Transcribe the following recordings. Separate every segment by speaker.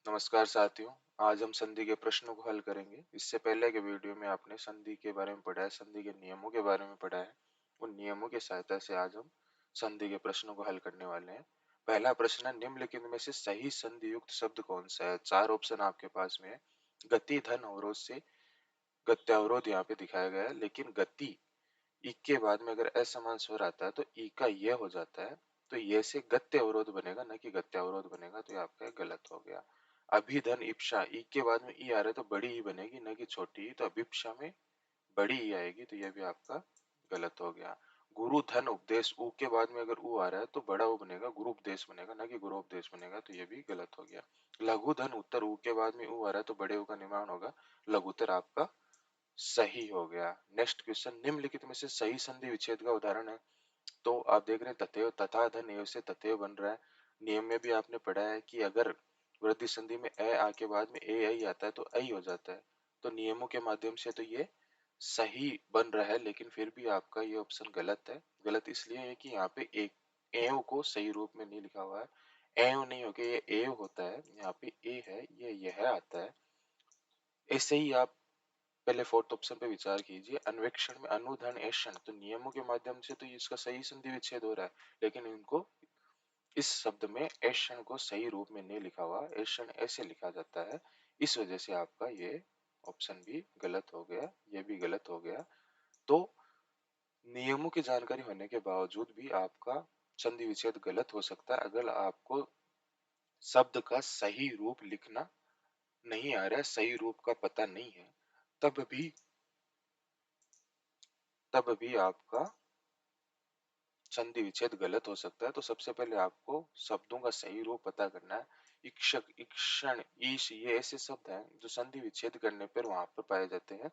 Speaker 1: नमस्कार साथियों। आज हम संधि के प्रश्नों को हल करेंगे। इससे पहले के वीडियो में आपने संधि के बारे में पढ़ा है, संधि के नियमों के बारे में पढ़ा है। उन नियमों की सहायता से आज हम संधि के प्रश्नों को हल करने वाले हैं। पहला प्रश्न है, निम्नलिखित में से सही संधि युक्त शब्द कौन सा है? चार ऑप्शन आपके पास में है। गति धन अवरोध से गत्यावरोध यहाँ पे दिखाया गया है, लेकिन गति ई के बाद में अगर असमान स्वर आता है तो ई का ये हो जाता है, तो ये से गत्य अवरोध बनेगा, न कि गत्यावरोध बनेगा। तो ये आपका गलत हो गया। अभिधन इप्सा ई के बाद में ई आ रहा है तो बड़ी ई बनेगी, न कि छोटी ई। तो अभिप्सा में बड़ी ई आएगी, तो ये भी आपका गलत हो गया। गुरु धन उपदेश ऊ के बाद में अगर ऊ आ रहा है तो बड़ा ऊ बनेगा, गुरु उपदेश बनेगा, न कि गुरु उपदेश बनेगा। तो ये भी गलत हो गया। लघु धन उत्तर ऊ के बाद में ऊ आ रहा है तो बड़े ऊ का निर्माण होगा, लघुत्तर आपका सही हो गया। नेक्स्ट क्वेश्चन, निम्नलिखित में से सही संधि विच्छेद का उदाहरण है। तो आप देख रहे हैं तथैव तथा धन एव से तथैव बन रहा है। नियम में भी आपने पढ़ा है कि अगर वृद्धि संधि में ए आ के बाद में ए आई आता है तो आई हो जाता है। तो नियमों के माध्यम से तो ये सही बन रहा है, लेकिन फिर भी आपका ये ऑप्शन गलत है। गलत इसलिए है कि यहाँ पे एक एव को सही रूप में नहीं लिखा हुआ है। एव नहीं होके ये एव होता है, यहाँ पे ए है, ये यह आता है। ऐसे ही आप पहले फोर्थ ऑप्शन पे विचार कीजिए, अन्वेक्षण में अनुधन एषण, तो नियमों के माध्यम से तो इसका सही संधि विच्छेद हो रहा है, लेकिन इनको इस शब्द में एषण को सही रूप में नहीं लिखा हुआ, एषण ऐसे लिखा जाता है। इस वजह से आपका ये ऑप्शन भी गलत हो गया, ये भी गलत हो गया। तो नियमों की जानकारी होने के बावजूद भी आपका संधि विच्छेद गलत हो सकता है अगर आपको शब्द का सही रूप लिखना नहीं आ रहा है, सही रूप का पता नहीं है, तब भी आपका संधि विच्छेद गलत हो सकता है। तो सबसे पहले आपको शब्दों का सही रूप पता करना है। इक्षक, इक्षण, ईश, ये ऐसे शब्द हैं जो संधि विच्छेद करने पर वहां पर पाए जाते हैं।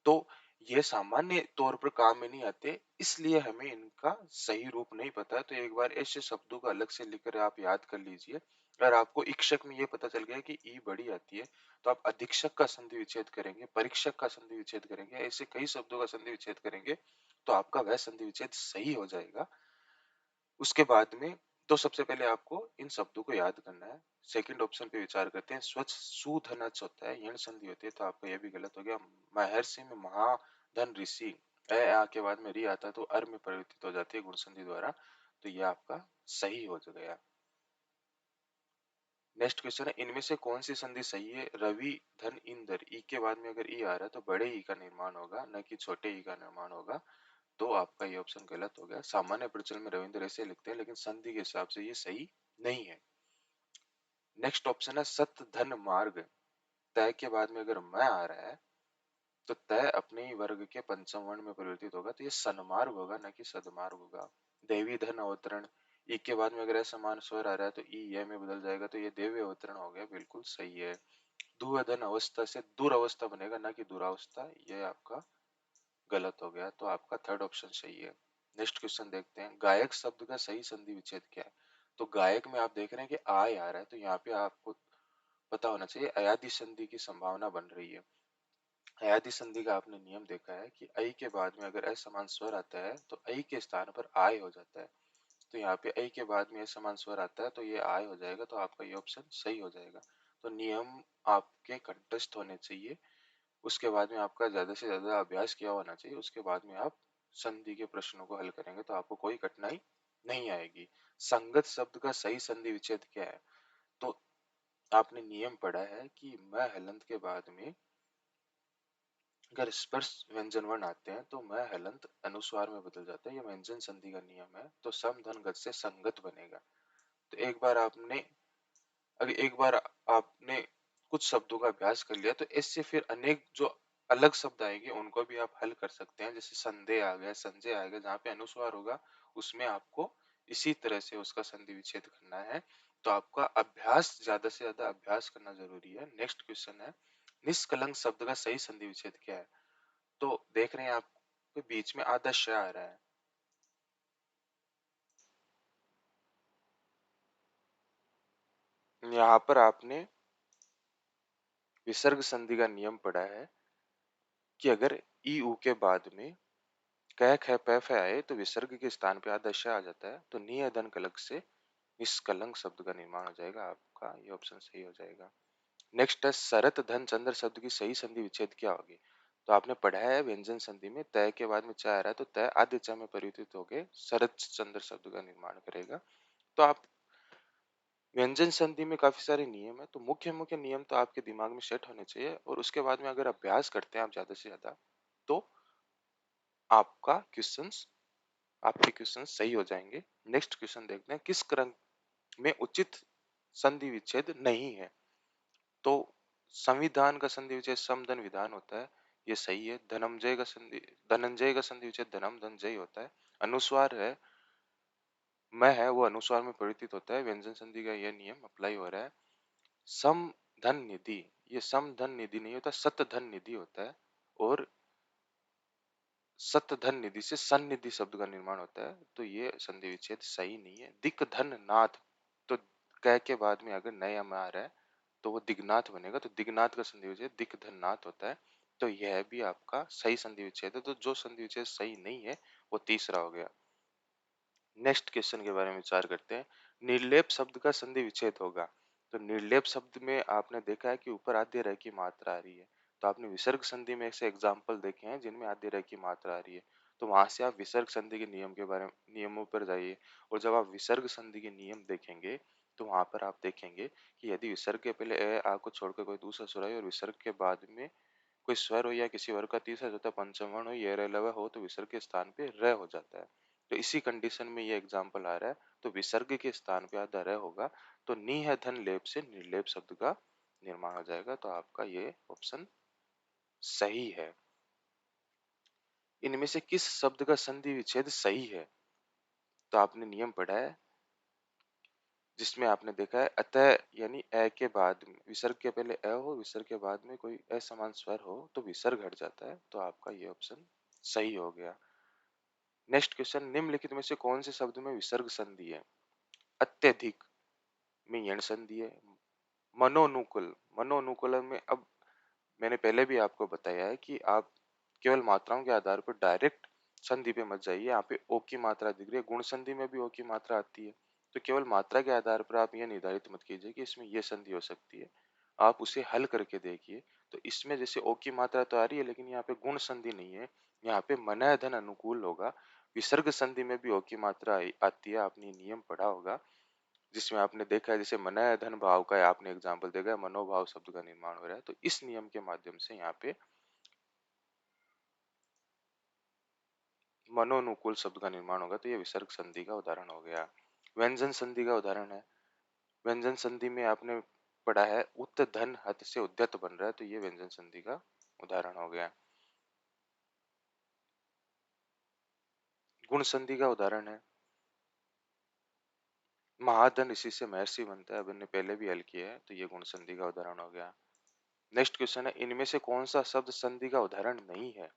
Speaker 1: तो ये सामान्य तौर पर काम में नहीं आते, इसलिए हमें इनका सही रूप नहीं पता है। तो एक बार ऐसे शब्दों को अलग से लिखकर आप याद कर लीजिए। अगर आपको इक्षक में ये पता चल गया कि ई बड़ी आती है, तो आप अधीक्षक का संधि विच्छेद करेंगे, परीक्षक का संधि विच्छेद करेंगे, ऐसे कई शब्दों का संधि विच्छेद करेंगे, तो आपका वह संधि विच्छेद सही हो जाएगा। उसके बाद में तो सबसे पहले आपको इन शब्दों को याद करना है। सेकंड ऑप्शन पे विचार करते हैं, स्वच्छ सुधनच होता है, यण संधि होती है, तो आपका यह भी गलत हो गया। महर्षि में महाधन ऋषि, ए आ के बाद में री आता है तो अर में परिवर्तित हो जाती है गुण संधि द्वारा, तो यह आपका सही हो गया। नेक्स्ट क्वेश्चन है, इनमें से कौन सी संधि सही है? रवि धन इंदर, ई के बाद में अगर ई आ रहा है तो बड़े ई का निर्माण होगा, न कि छोटे ई का निर्माण होगा। तो आपका ये ऑप्शन गलत हो गया। सामान्य प्रचलन में रविंद्र ऐसे लिखते हैं, लेकिन संधि के हिसाब से ये सही नहीं है। नेक्स्ट ऑप्शन है, सत धन मार्ग, तय के बाद में अगर मैं आ रहा है तो तय अपने ही वर्ग के पंचम वर्ण में परिवर्तित होगा, तो ये सन्मार्ग होगा, न कि सदमार्ग होगा। देवी धन अवतरण, ई के बाद में अगर समान स्वर आ रहा है तो ई ये में बदल जाएगा, तो ये देवी अवतरण हो गया, बिल्कुल सही है। दुर्धन अवस्था से दुरावस्था बनेगा, ना कि दुरावस्था, ये आपका गलत हो गया। तो आपका थर्ड ऑप्शन सही है। नेक्स्ट क्वेश्चन देखते हैं, गायक शब्द का सही संधि विच्छेद क्या है? तो गायक में आप देख रहे हैं कि आय आ रहा है, तो यहाँ पे आपको पता होना चाहिए अयादि संधि की संभावना बन रही है। अयादि संधि का आपने नियम देखा है कि ऐ के बाद में अगर असमान स्वर आता है तो ऐ के स्थान पर आय हो जाता है। तो यहाँ पे ऐ के बाद में असमान स्वर आता है तो ये आय हो जाएगा, तो आपका ये ऑप्शन सही हो जाएगा। तो नियम आपके कंठस्थ होने चाहिए, उसके बाद में आपका ज्यादा से ज्यादा अभ्यास किया होना चाहिए, उसके बाद में आप संधि के प्रश्नों को हल करेंगे तो आपको कोई कठिनाई नहीं आएगी। संगत शब्द का सही संधि विच्छेद क्या है? तो आपने नियम पढ़ा है कि मैं हलंत के बाद में अगर स्पर्श व्यंजन वर्ण आते हैं तो मैं हलंत अनुस्वार में बदल जाता है, ये व्यंजन संधि का नियम है। तो सम धन गत से संगत बनेगा। तो एक बार आपने कुछ शब्दों का अभ्यास कर लिया तो इससे फिर अनेक जो अलग शब्द आएंगे उनको भी आप हल कर सकते हैं। जैसे संदेह आ गया, संजय आ गया, जहाँ पे अनुस्वार होगा उसमें आपको इसी तरह से उसका संधि विच्छेद करना है। तो आपका अभ्यास, ज्यादा से ज्यादा अभ्यास करना जरूरी है। नेक्स्ट क्वेश्चन है, निष्कलंक शब्द का सही संधि विच्छेद क्या है? तो देख रहे हैं आप बीच में आधा श आ रहा है। यहाँ पर आपने विसर्ग संधि का नियम पढ़ा है कि अगर ई ऊ के बाद में क ख प फ आए तो विसर्ग के स्थान पे आधा श आ जाता है, तो नियधन कलक से निष्कलंक शब्द का निर्माण हो जाएगा। आपका ये ऑप्शन सही हो जाएगा। नेक्स्ट है सरत धन चंद्र शब्द की सही संधि विच्छेद क्या होगी। तो आपने पढ़ा है व्यंजन संधि में तय के बाद में च आ रहा है, तो तय आद्य च में परिवर्तित होकर सरत चंद्र शब्द का निर्माण करेगा। तो आप व्यंजन संधि में काफी सारे नियम है, तो मुख्य मुख्य नियम तो आपके दिमाग में सेट होने चाहिए, और उसके बाद में अगर अभ्यास करते हैं आप ज्यादा से ज्यादा, तो आपका क्वेश्चंस आपके क्वेश्चन सही हो जाएंगे। नेक्स्ट क्वेश्चन देखते हैं, किस क्रम में उचित संधि विच्छेद नहीं है। तो संविधान का संधि विच्छेद समधन विधान होता है, ये सही है। धनंजय का संधि विच्छेद धनम धनजय होता है। अनुस्वार है मैं है वो अनुस्वार में परिवर्तित होता है, व्यंजन संधि का यह नियम अप्लाई हो रहा है। सम धन निधि, ये सम धन निधि नहीं होता, सत धन निधि होता है। और सत धन निधि से सन्निधि शब्द का निर्माण होता है, तो ये संधि विच्छेद सही नहीं है। दिक धन नाथ, तो क के बाद में अगर नया में आ रहा है तो वो दिग्नाथ बनेगा, तो दिग्नाथ का संधि विच्छेद दिक धन नाथ होता है। तो यह भी आपका सही संधि विच्छेद है। तो जो संधि विच्छेद सही नहीं है वो तीसरा हो गया। नेक्स्ट क्वेश्चन के बारे में विचार करते हैं, निर्लेप शब्द का संधि विच्छेद होगा। तो निर्लेप शब्द में आपने देखा है कि ऊपर आद्य रह की मात्रा आ रही है, तो आपने विसर्ग संधि में ऐसे एग्जाम्पल देखे हैं जिनमें आद्य रह की मात्रा आ रही है, तो वहां से आप विसर्ग संधि के नियमों पर जाइए। और जब आप विसर्ग संधि के नियम देखेंगे तो वहां पर आप देखेंगे कि यदि विसर्ग के पहले ए आ को छोड़कर कोई दूसरा स्वर आए और विसर्ग के बाद में कोई स्वर हो या किसी वर्ग का तीसरा चौथा पंचम वर्ण हो, ये रह हो, तो विसर्ग के स्थान पे र हो जाता है। तो इसी कंडीशन में ये एग्जाम्पल आ रहा है, तो विसर्ग के स्थान पे आधा र होगा, तो नी है धन लेप से निर्लेप शब्द का निर्माण हो जाएगा। तो आपका ये ऑप्शन सही है। इनमें से किस शब्द का संधि विच्छेद सही है। तो आपने नियम पढ़ा है जिसमें आपने देखा है अतः यानी ए के बाद में विसर्ग के पहले अ हो, विसर्ग के बाद में कोई असमान स्वर हो तो विसर्ग हट जाता है। तो आपका ये ऑप्शन सही हो गया। नेक्स्ट क्वेश्चन, निम्नलिखित में से कौन से शब्द में विसर्ग संधि है। अत्यधिक में यण संधि है। मनोनुकूल, मनोनुकूल में अब मैंने पहले भी आपको बताया है कि आप केवल मात्राओं के आधार पर डायरेक्ट संधि पे मत जाइए। यहाँ पे ओ की मात्रा दिख रही है, गुण संधि में भी ओ की मात्रा आती है, तो केवल मात्रा के आधार पर आप ये निर्धारित मत कीजिए कि इसमें ये संधि हो सकती है। आप उसे हल करके देखिए। तो इसमें जैसे ओ की मात्रा तो आ रही है, लेकिन यहाँ पे गुण संधि नहीं है, यहाँ पे मनय धन अनुकूल होगा। विसर्ग संधि में भी ओ की मात्रा आती है, आपने नियम पढ़ा होगा जिसमें आपने देखा है जैसे मनय धन भाव का है, आपने एग्जाम्पल देखा है मनोभाव शब्द का निर्माण हो रहा है। तो इस नियम के माध्यम से यहाँ पे मनोनुकूल शब्द का निर्माण होगा, तो ये विसर्ग संधि का उदाहरण हो गया। व्यंजन संधि का उदाहरण है, व्यंजन संधि में आपने पढ़ा है उत धन हत से उद्यत बन रहा है, तो ये व्यंजन संधि का उदाहरण हो गया। गुण संधि का उदाहरण है महाधन इसी से महर्षि बनता है, अब इन्हें पहले भी हल किया है, तो ये गुण संधि का उदाहरण हो गया। नेक्स्ट क्वेश्चन है, इनमें से कौन सा शब्द संधि का उदाहरण नहीं है।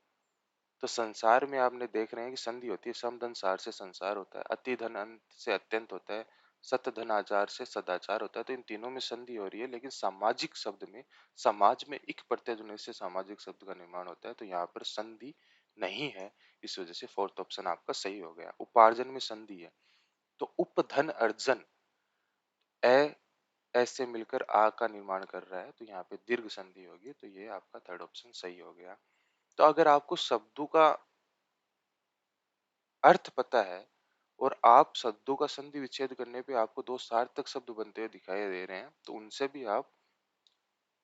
Speaker 1: तो संसार में आपने देख रहे हैं कि संधि होती है, समधन सार से संसार होता है, अति धन अंत से अत्यंत होता है, सत धन आचार से सदाचार होता है। तो इन तीनों में संधि हो रही है, लेकिन सामाजिक शब्द में समाज में इक प्रत्यय जुड़ने से सामाजिक शब्द का निर्माण होता है, तो यहाँ पर संधि नहीं है। इस वजह से फोर्थ ऑप्शन आपका सही हो गया। उपार्जन में संधि है, तो उपधन अर्जन ए ऐसे मिलकर आ का निर्माण कर रहा है, तो यहाँ पे दीर्घ संधि होगी, तो ये आपका थर्ड ऑप्शन सही हो गया। तो अगर आपको शब्दों का अर्थ पता है और आप शब्दों का संधि विच्छेद करने पे आपको दो सार्थक शब्द बनते हुए दिखाई दे रहे हैं, तो उनसे भी आप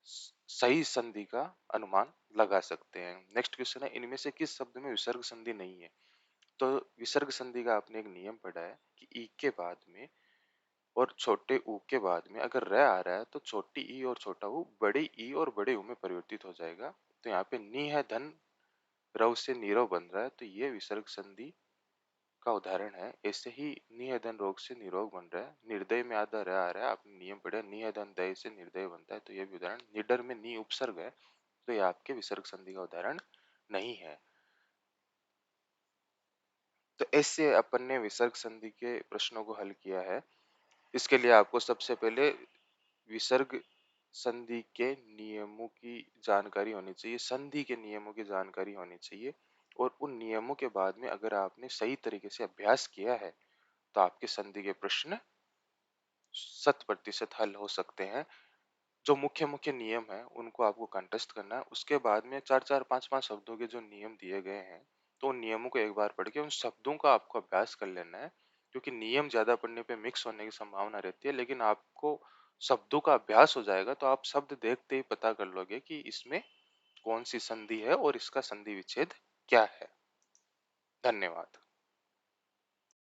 Speaker 1: सही संधि का अनुमान लगा सकते हैं। नेक्स्ट क्वेश्चन है, इनमें से किस शब्द में विसर्ग संधि नहीं है। तो विसर्ग संधि का आपने एक नियम पढ़ा है कि ई के बाद में और छोटे ऊ के बाद में अगर र आ रहा है तो छोटी ई और छोटा ऊ बड़े ई और बड़े ऊ में परिवर्तित हो जाएगा। तो यहाँ पे नी है धन रव से नीरव बन रहा है, तो ये विसर्ग संधि का उदाहरण है। ऐसे ही निहधन रोग से निरोग बन रहा है, निर्दय में आधा रह आ रहा है, आपने नियम पढ़ा निहधन दय से निर्दय बनता है, तो ये भी उदाहरण। निडर में नी उपसर्ग है, तो ये आपके विसर्ग संधि का उदाहरण नहीं है। तो ऐसे अपन ने विसर्ग संधि के प्रश्नों को हल किया है। इसके लिए आपको सबसे पहले विसर्ग संधि के नियमों की जानकारी होनी चाहिए, संधि के नियमों की जानकारी होनी चाहिए, और उन नियमों के बाद में अगर आपने सही तरीके से अभ्यास किया है तो आपके संधि के प्रश्न 100% हल हो सकते हैं। जो मुख्य-मुख्य नियम हैं, उनको आपको कंठस्थ करना है। उसके बाद में 4-4, 5-5 शब्दों के जो नियम दिए गए हैं, तो उन नियमों को एक बार पढ़ के उन शब्दों का आपको अभ्यास कर लेना है। क्योंकि नियम ज़्यादा पढ़ने पे मिक्स होने की संभावना रहती है, लेकिन आपको शब्दों का अभ्यास हो जाएगा, तो आप शब्द देखते ही पता कर लोगे कि इसमें कौन-सी संधि है और इसका संधि विच्छेद क्या है। धन्यवाद।